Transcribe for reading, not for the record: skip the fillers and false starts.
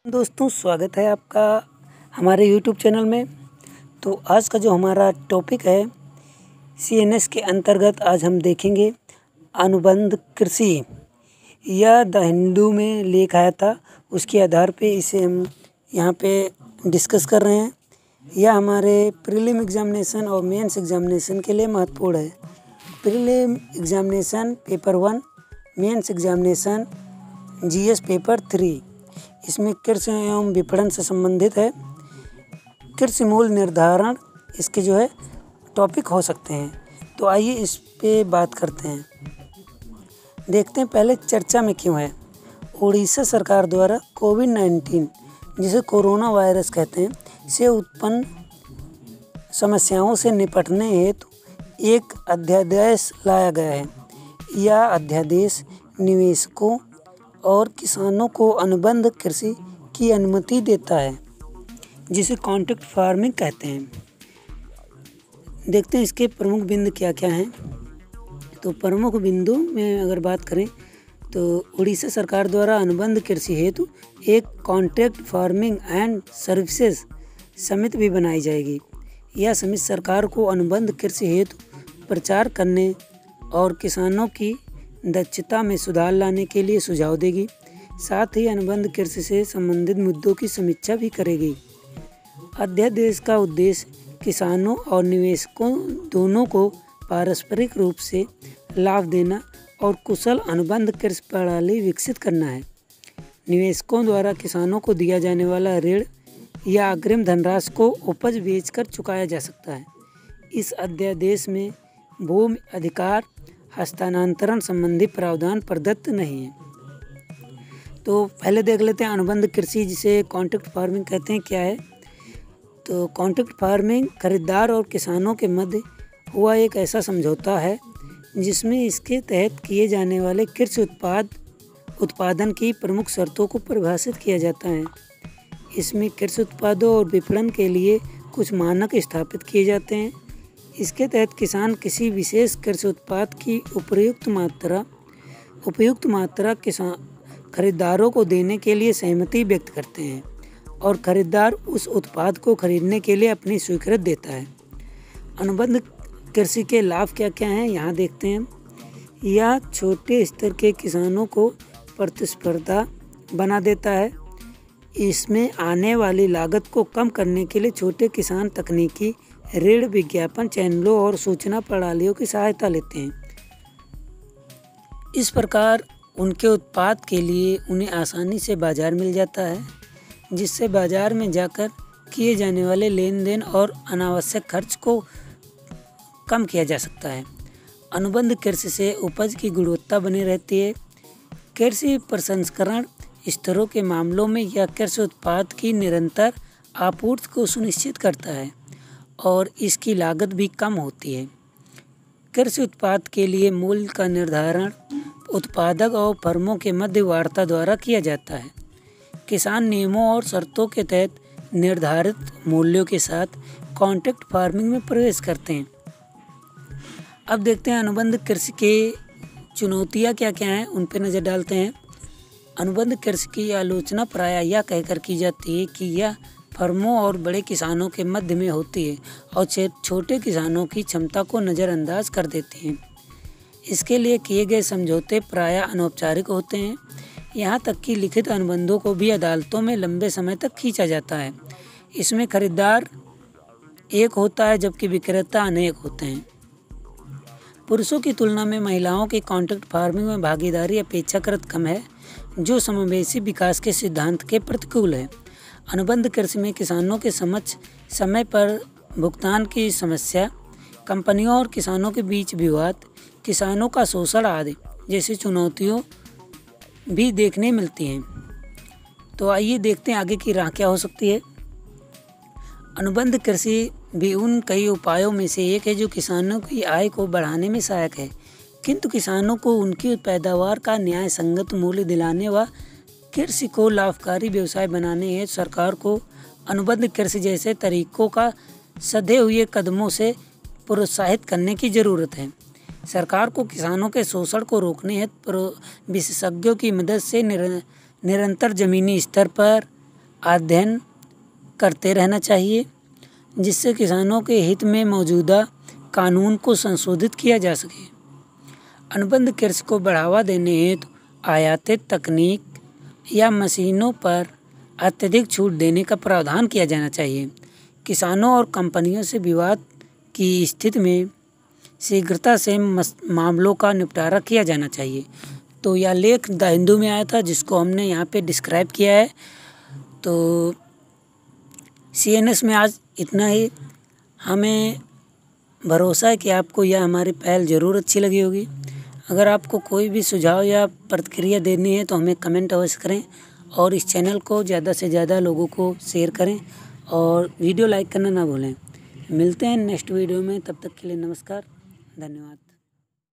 दोस्तों, स्वागत है आपका हमारे YouTube चैनल में। तो आज का जो हमारा टॉपिक है CNS के अंतर्गत आज हम देखेंगे अनुबंध कृषि। यह द हिंदू में लेख आया था, उसके आधार पे इसे हम यहाँ पे डिस्कस कर रहे हैं। यह हमारे प्रीलिम एग्जामिनेशन और मेंस एग्जामिनेशन के लिए महत्वपूर्ण है। Prelim examination paper 1, mains examination GS paper 3। इसमें कृषि एवं विपणन से संबंधित है। कृषि मूल्य निर्धारण इसके जो है टॉपिक हो सकते हैं। तो आइए इस पे बात करते हैं। देखते हैं पहले चर्चा में क्यों है। उड़ीसा सरकार द्वारा कोविड-19 जिसे कोरोना वायरस कहते हैं से उत्पन्न समस्याओं से निपटने हेतु एक अध्यादेश लाया गया है। यह अध्यादेश निवेशकों और किसानों को अनुबंध कृषि की अनुमति देता है, जिसे कॉन्ट्रैक्ट फार्मिंग कहते हैं। देखते हैं इसके प्रमुख बिंदु क्या क्या हैं। तो प्रमुख बिंदु में अगर बात करें तो उड़ीसा सरकार द्वारा अनुबंध कृषि हेतु एक कॉन्ट्रैक्ट फार्मिंग एंड सर्विसेज समिति भी बनाई जाएगी। यह समिति सरकार को अनुबंध कृषि हेतु प्रचार करने और किसानों की दक्षता में सुधार लाने के लिए सुझाव देगी। साथ ही अनुबंध कृषि से संबंधित मुद्दों की समीक्षा भी करेगी। अध्यादेश का उद्देश्य किसानों और निवेशकों दोनों को पारस्परिक रूप से लाभ देना और कुशल अनुबंध कृषि प्रणाली विकसित करना है। निवेशकों द्वारा किसानों को दिया जाने वाला ऋण या अग्रिम धनराशि को उपज बेचकर चुकाया जा सकता है। इस अध्यादेश में भूमि अधिकार हस्तांतरण संबंधी प्रावधान प्रदत्त नहीं है। तो पहले देख लेते हैं अनुबंध कृषि जिसे कॉन्ट्रैक्ट फार्मिंग कहते हैं क्या है। तो कॉन्ट्रैक्ट फार्मिंग खरीदार और किसानों के मध्य हुआ एक ऐसा समझौता है जिसमें इसके तहत किए जाने वाले कृषि उत्पादन की प्रमुख शर्तों को परिभाषित किया जाता है। इसमें कृषि उत्पादों और विपणन के लिए कुछ मानक स्थापित किए जाते हैं। इसके तहत किसान किसी विशेष कृषि उत्पाद की उपयुक्त मात्रा खरीदारों को देने के लिए सहमति व्यक्त करते हैं और खरीदार उस उत्पाद को खरीदने के लिए अपनी स्वीकृति देता है। अनुबंध कृषि के लाभ क्या क्या हैं यहाँ देखते हैं। यह छोटे स्तर के किसानों को प्रतिस्पर्धा बना देता है। इसमें आने वाली लागत को कम करने के लिए छोटे किसान तकनीकी ऋण, विज्ञापन चैनलों और सूचना प्रणालियों की सहायता लेते हैं। इस प्रकार उनके उत्पाद के लिए उन्हें आसानी से बाजार मिल जाता है, जिससे बाजार में जाकर किए जाने वाले लेन देन और अनावश्यक खर्च को कम किया जा सकता है। अनुबंध कृषि से उपज की गुणवत्ता बनी रहती है। कृषि प्रसंस्करण स्तरों के मामलों में यह कृषि उत्पाद की निरंतर आपूर्ति को सुनिश्चित करता है और इसकी लागत भी कम होती है। कृषि उत्पाद के लिए मूल्य का निर्धारण उत्पादक और फर्मों के मध्य वार्ता द्वारा किया जाता है। किसान नियमों और शर्तों के तहत निर्धारित मूल्यों के साथ कॉन्ट्रैक्ट फार्मिंग में प्रवेश करते हैं। अब देखते हैं अनुबंध कृषि के चुनौतियाँ क्या क्या हैं, उन पर नज़र डालते हैं। अनुबंध कृषि की आलोचना प्रायः यह कहकर की जाती है कि यह फर्मों और बड़े किसानों के मध्य में होती है और छोटे किसानों की क्षमता को नज़रअंदाज कर देती है। इसके लिए किए गए समझौते प्रायः अनौपचारिक होते हैं। यहाँ तक कि लिखित अनुबंधों को भी अदालतों में लंबे समय तक खींचा जाता है। इसमें खरीदार एक होता है जबकि विक्रेता अनेक होते हैं। पुरुषों की तुलना में महिलाओं की कॉन्ट्रैक्ट फार्मिंग में भागीदारी अपेक्षाकृत कम है, जो समावेशी विकास के सिद्धांत के प्रतिकूल है। अनुबंध कृषि में किसानों के समक्ष समय पर भुगतान की समस्या, कंपनियों और किसानों के बीच विवाद, किसानों का शोषण आदि जैसी चुनौतियों भी देखने मिलती हैं। तो आइए देखते हैं आगे की राह क्या हो सकती है। अनुबंध कृषि भी उन कई उपायों में से एक है जो किसानों की आय को बढ़ाने में सहायक है, किंतु किसानों को उनकी पैदावार का न्याय संगत मूल्य दिलाने व कृषि को लाभकारी व्यवसाय बनाने हेतु सरकार को अनुबंध कृषि जैसे तरीकों का सधे हुए कदमों से प्रोत्साहित करने की ज़रूरत है। सरकार को किसानों के शोषण को रोकने हेतु विशेषज्ञों की मदद से निरंतर जमीनी स्तर पर अध्ययन करते रहना चाहिए, जिससे किसानों के हित में मौजूदा कानून को संशोधित किया जा सके। अनुबंध कृषि को बढ़ावा देने हेतु आयातित तकनीक या मशीनों पर अत्यधिक छूट देने का प्रावधान किया जाना चाहिए। किसानों और कंपनियों से विवाद की स्थिति में शीघ्रता से मामलों का निपटारा किया जाना चाहिए। तो यह लेख द हिंदू में आया था, जिसको हमने यहाँ पे डिस्क्राइब किया है। तो CNS में आज इतना ही। हमें भरोसा है कि आपको यह हमारी पहल ज़रूर अच्छी लगी होगी। अगर आपको कोई भी सुझाव या प्रतिक्रिया देनी है तो हमें कमेंट अवश्य करें और इस चैनल को ज़्यादा से ज़्यादा लोगों को शेयर करें और वीडियो लाइक करना ना भूलें। मिलते हैं नेक्स्ट वीडियो में, तब तक के लिए नमस्कार, धन्यवाद।